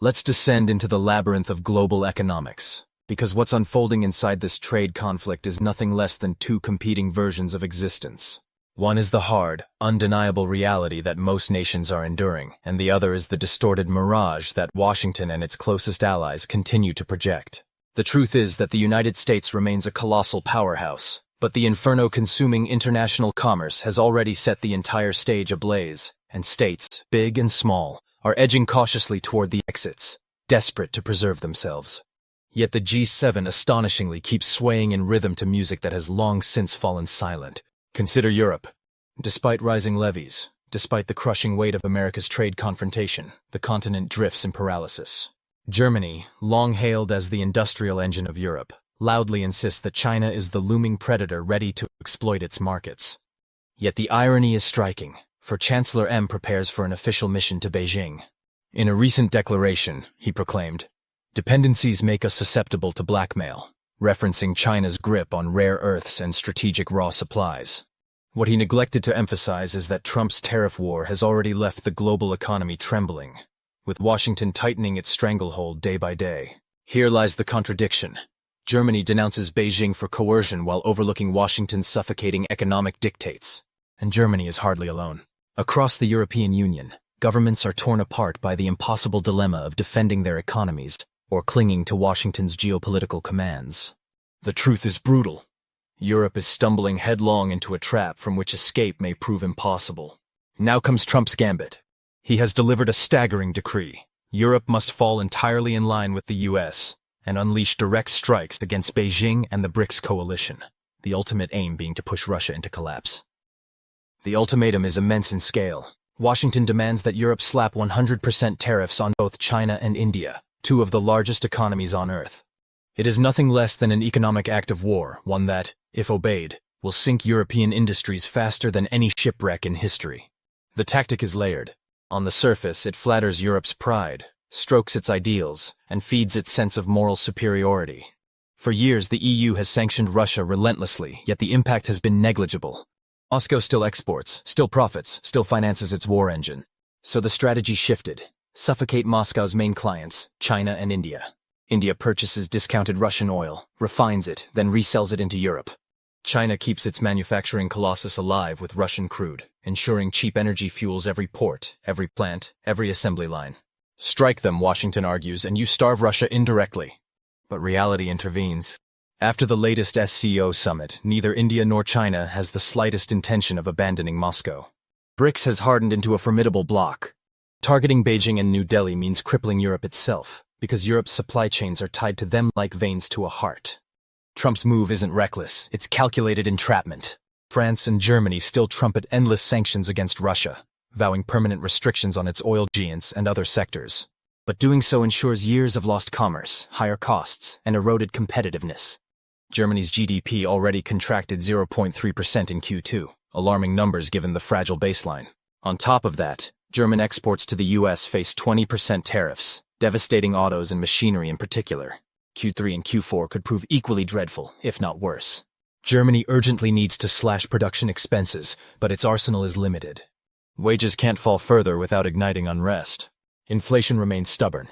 Let's descend into the labyrinth of global economics, because what's unfolding inside this trade conflict is nothing less than two competing versions of existence. One is the hard, undeniable reality that most nations are enduring, and the other is the distorted mirage that Washington and its closest allies continue to project. The truth is that the United States remains a colossal powerhouse, but the inferno-consuming international commerce has already set the entire stage ablaze, and states, big and small, are edging cautiously toward the exits, desperate to preserve themselves. Yet the G7 astonishingly keeps swaying in rhythm to music that has long since fallen silent. Consider Europe. Despite rising levies, despite the crushing weight of America's trade confrontation, the continent drifts in paralysis. Germany, long hailed as the industrial engine of Europe, loudly insists that China is the looming predator ready to exploit its markets. Yet the irony is striking, for Chancellor M prepares for an official mission to Beijing. In a recent declaration, he proclaimed, "Dependencies make us susceptible to blackmail," referencing China's grip on rare earths and strategic raw supplies. What he neglected to emphasize is that Trump's tariff war has already left the global economy trembling, with Washington tightening its stranglehold day by day. Here lies the contradiction. Germany denounces Beijing for coercion while overlooking Washington's suffocating economic dictates. And Germany is hardly alone. Across the European Union, governments are torn apart by the impossible dilemma of defending their economies or clinging to Washington's geopolitical commands. The truth is brutal. Europe is stumbling headlong into a trap from which escape may prove impossible. Now comes Trump's gambit. He has delivered a staggering decree. Europe must fall entirely in line with the US and unleash direct strikes against Beijing and the BRICS coalition, the ultimate aim being to push Russia into collapse. The ultimatum is immense in scale. Washington demands that Europe slap 100% tariffs on both China and India, two of the largest economies on Earth. It is nothing less than an economic act of war, one that, if obeyed, will sink European industries faster than any shipwreck in history. The tactic is layered. On the surface, it flatters Europe's pride, strokes its ideals, and feeds its sense of moral superiority. For years, the EU has sanctioned Russia relentlessly, yet the impact has been negligible. Moscow still exports, still profits, still finances its war engine. So the strategy shifted. Suffocate Moscow's main clients, China and India. India purchases discounted Russian oil, refines it, then resells it into Europe. China keeps its manufacturing colossus alive with Russian crude, ensuring cheap energy fuels every port, every plant, every assembly line. Strike them, Washington argues, and you starve Russia indirectly. But reality intervenes. After the latest SCO summit, neither India nor China has the slightest intention of abandoning Moscow. BRICS has hardened into a formidable bloc. Targeting Beijing and New Delhi means crippling Europe itself, because Europe's supply chains are tied to them like veins to a heart. Trump's move isn't reckless, it's calculated entrapment. France and Germany still trumpet endless sanctions against Russia, vowing permanent restrictions on its oil giants and other sectors. But doing so ensures years of lost commerce, higher costs, and eroded competitiveness. Germany's GDP already contracted 0.3% in Q2, alarming numbers given the fragile baseline. On top of that, German exports to the US face 20% tariffs, devastating autos and machinery in particular. Q3 and Q4 could prove equally dreadful, if not worse. Germany urgently needs to slash production expenses, but its arsenal is limited. Wages can't fall further without igniting unrest. Inflation remains stubborn.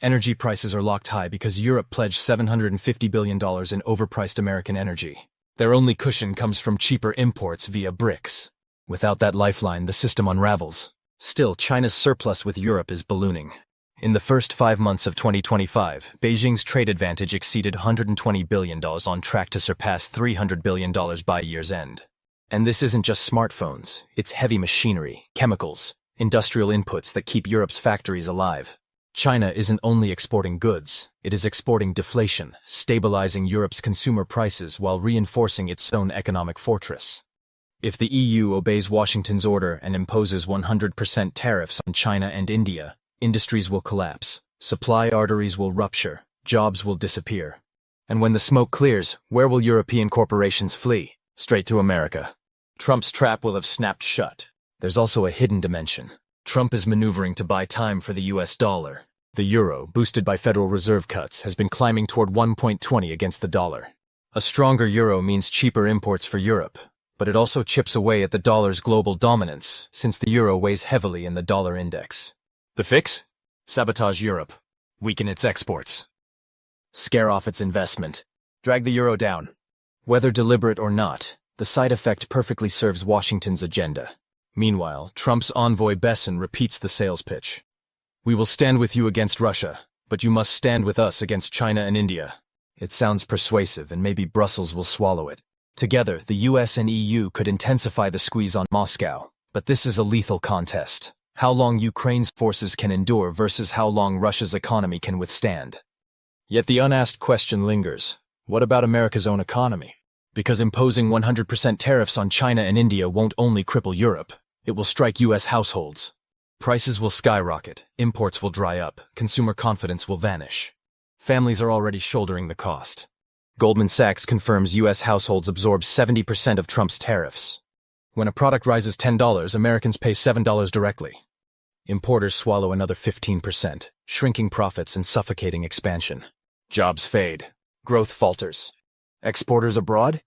Energy prices are locked high because Europe pledged $750 billion in overpriced American energy. Their only cushion comes from cheaper imports via BRICS. Without that lifeline, the system unravels. Still, China's surplus with Europe is ballooning. In the first 5 months of 2025, Beijing's trade advantage exceeded $120 billion, on track to surpass $300 billion by year's end. And this isn't just smartphones, it's heavy machinery, chemicals, industrial inputs that keep Europe's factories alive. China isn't only exporting goods, it is exporting deflation, stabilizing Europe's consumer prices while reinforcing its own economic fortress. If the EU obeys Washington's order and imposes 100% tariffs on China and India, industries will collapse, supply arteries will rupture, jobs will disappear. And when the smoke clears, where will European corporations flee? Straight to America. Trump's trap will have snapped shut. There's also a hidden dimension. Trump is maneuvering to buy time for the US dollar. The euro, boosted by Federal Reserve cuts, has been climbing toward 1.20 against the dollar. A stronger euro means cheaper imports for Europe, but it also chips away at the dollar's global dominance, since the euro weighs heavily in the dollar index. The fix? Sabotage Europe. weaken its exports, scare off its investment, drag the euro down. Whether deliberate or not, the side effect perfectly serves Washington's agenda. Meanwhile, Trump's envoy Besson repeats the sales pitch. We will stand with you against Russia, but you must stand with us against China and India. It sounds persuasive, and maybe Brussels will swallow it. Together, the US and EU could intensify the squeeze on Moscow. But this is a lethal contest. How long Ukraine's forces can endure versus how long Russia's economy can withstand. Yet the unasked question lingers. What about America's own economy? Because imposing 100% tariffs on China and India won't only cripple Europe, it will strike US households. Prices will skyrocket, imports will dry up, consumer confidence will vanish. Families are already shouldering the cost. Goldman Sachs confirms US households absorb 70% of Trump's tariffs. When a product rises $10, Americans pay $7 directly. Importers swallow another 15%, shrinking profits and suffocating expansion. Jobs fade. Growth falters. Exporters abroad?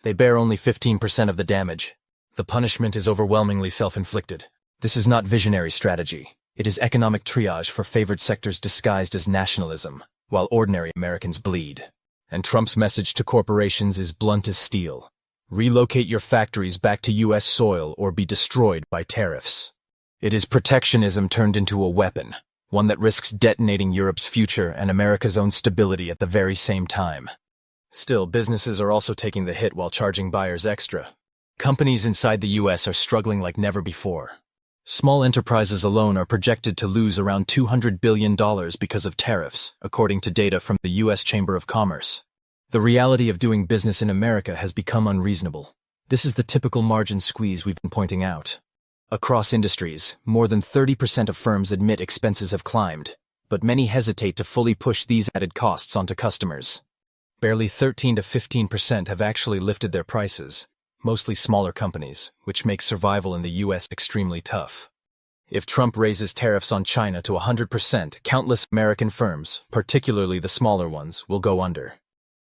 They bear only 15% of the damage. The punishment is overwhelmingly self-inflicted. This is not visionary strategy. It is economic triage for favored sectors disguised as nationalism, while ordinary Americans bleed. And Trump's message to corporations is blunt as steel. Relocate your factories back to US soil or be destroyed by tariffs. It is protectionism turned into a weapon, one that risks detonating Europe's future and America's own stability at the very same time. Still, businesses are also taking the hit while charging buyers extra. Companies inside the US are struggling like never before. Small enterprises alone are projected to lose around $200 billion because of tariffs, according to data from the US Chamber of Commerce. The reality of doing business in America has become unreasonable. This is the typical margin squeeze we've been pointing out. Across industries, more than 30% of firms admit expenses have climbed, but many hesitate to fully push these added costs onto customers. Barely 13 to 15% have actually lifted their prices, mostly smaller companies, which makes survival in the US extremely tough. If Trump raises tariffs on China to 100%, countless American firms, particularly the smaller ones, will go under.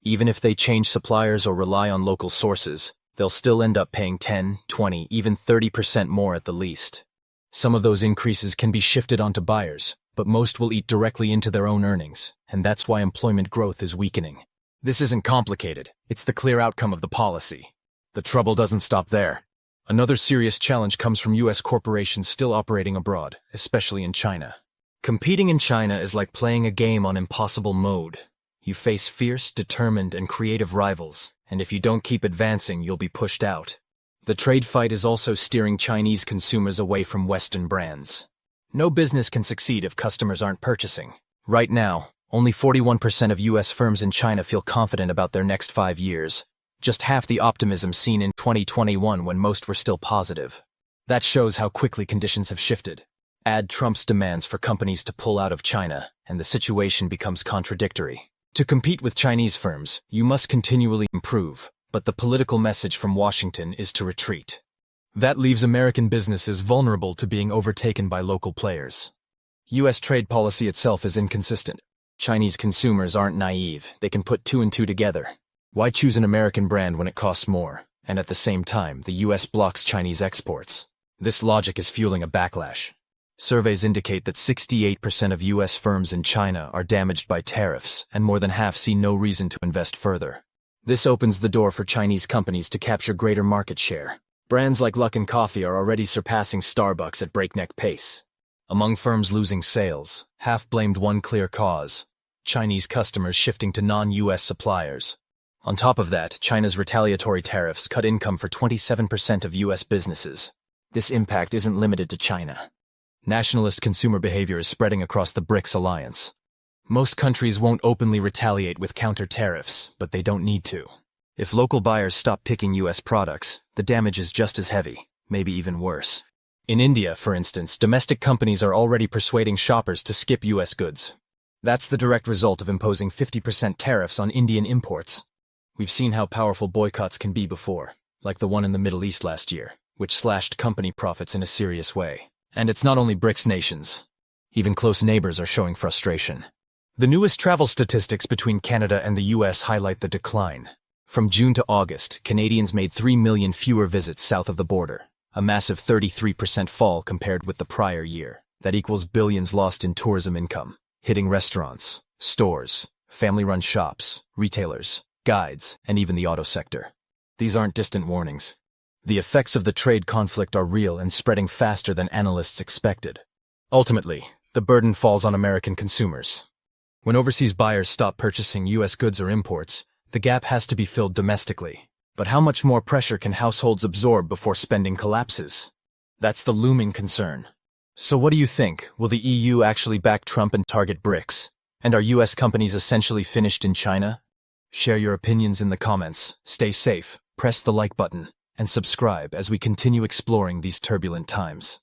Even if they change suppliers or rely on local sources, they'll still end up paying 10, 20, even 30% more at the least. Some of those increases can be shifted onto buyers, but most will eat directly into their own earnings, and that's why employment growth is weakening. This isn't complicated. It's the clear outcome of the policy. The trouble doesn't stop there. Another serious challenge comes from US corporations still operating abroad, especially in China. Competing in China is like playing a game on impossible mode. You face fierce, determined, and creative rivals, and if you don't keep advancing, you'll be pushed out. The trade fight is also steering Chinese consumers away from Western brands. No business can succeed if customers aren't purchasing. Right now, only 41% of US firms in China feel confident about their next 5 years, just half the optimism seen in 2021 when most were still positive. That shows how quickly conditions have shifted. Add Trump's demands for companies to pull out of China, and the situation becomes contradictory. To compete with Chinese firms, you must continually improve, but the political message from Washington is to retreat. That leaves American businesses vulnerable to being overtaken by local players. US trade policy itself is inconsistent. Chinese consumers aren't naive. They can put two and two together. Why choose an American brand when it costs more, and at the same time, the US blocks Chinese exports? This logic is fueling a backlash. Surveys indicate that 68% of US firms in China are damaged by tariffs, and more than half see no reason to invest further. This opens the door for Chinese companies to capture greater market share. Brands like Luckin Coffee are already surpassing Starbucks at breakneck pace. Among firms losing sales, half blamed one clear cause: Chinese customers shifting to non-US suppliers. On top of that, China's retaliatory tariffs cut income for 27% of US businesses. This impact isn't limited to China. Nationalist consumer behavior is spreading across the BRICS alliance. Most countries won't openly retaliate with counter tariffs, but they don't need to. If local buyers stop picking US products, the damage is just as heavy, maybe even worse. In India, for instance, domestic companies are already persuading shoppers to skip US goods. That's the direct result of imposing 50% tariffs on Indian imports. We've seen how powerful boycotts can be before, like the one in the Middle East last year, which slashed company profits in a serious way. And it's not only BRICS nations. Even close neighbors are showing frustration. The newest travel statistics between Canada and the US highlight the decline. From June to August, Canadians made 3 million fewer visits south of the border, a massive 33% fall compared with the prior year. That equals billions lost in tourism income. hitting restaurants, stores, family-run shops, retailers, guides, and even the auto sector. These aren't distant warnings. The effects of the trade conflict are real and spreading faster than analysts expected. Ultimately, the burden falls on American consumers. When overseas buyers stop purchasing U.S. goods or imports, the gap has to be filled domestically. But how much more pressure can households absorb before spending collapses? That's the looming concern. So what do you think? Will the EU actually back Trump and target BRICS? And are U.S. companies essentially finished in China? Share your opinions in the comments, stay safe, press the like button, and subscribe as we continue exploring these turbulent times.